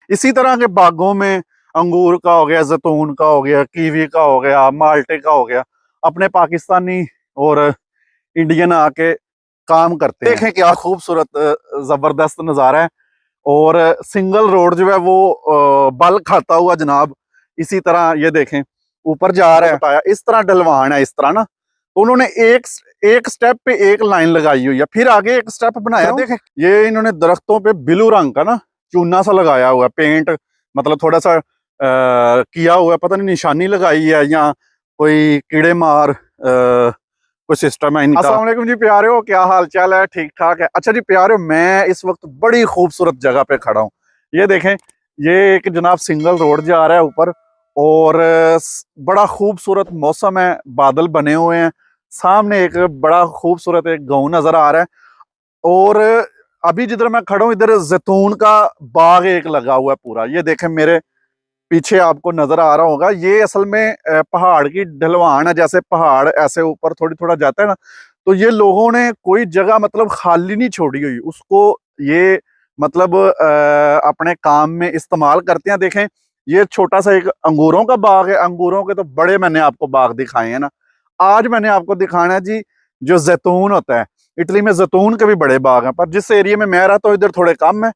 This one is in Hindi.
इसी तरह के बागों में अंगूर का हो गया, जैतून का हो गया, कीवी का हो गया, माल्टे का हो गया, अपने पाकिस्तानी और इंडियन आके काम करते हैं। देखें क्या खूबसूरत जबरदस्त नज़ारा है। और सिंगल रोड जो है वो बल खाता हुआ जनाब इसी तरह ये देखें ऊपर जा रहा है। बताया इस तरह ढलवान है, इस तरह ना, तो उन्होंने एक स्टेप पे एक लाइन लगाई हुई है, फिर आगे एक स्टेप बनाया। देखें ये इन्होंने दरख्तों पे ब्लू रंग का ना चूना सा लगाया हुआ है, पेंट मतलब थोड़ा सा किया हुआ है, पता नहीं निशानी लगाई है या कोई कीड़े मार कोई सिस्टम है इनका। अस्सलाम वालेकुम जी प्यारे, क्या हाल चाल है? ठीक ठाक है। अच्छा जी प्यारे, मैं इस वक्त बड़ी खूबसूरत जगह पे खड़ा हूँ। ये देखें, ये एक जनाब सिंगल रोड जा रहा है ऊपर, और बड़ा खूबसूरत मौसम है, बादल बने हुए हैं, सामने एक बड़ा खूबसूरत एक गाँव नजर आ रहा है। और अभी जिधर मैं खड़ा हूँ इधर जैतून का बाग एक लगा हुआ है पूरा। ये देखें मेरे पीछे आपको नजर आ रहा होगा, ये असल में पहाड़ की ढलवान है। जैसे पहाड़ ऐसे ऊपर थोड़ी थोड़ा जाता है ना, तो ये लोगों ने कोई जगह मतलब खाली नहीं छोड़ी हुई, उसको ये मतलब अपने काम में इस्तेमाल करते हैं। देखें ये छोटा सा एक अंगूरों का बाग है। अंगूरों के तो बड़े मैंने आपको बाग दिखाए हैं ना, आज मैंने आपको दिखाना है जी जो जैतून होता है। इटली में जैतून के भी बड़े बाग हैं, पर जिस एरिया में मैं रहता हूँ इधर थोड़े कम है।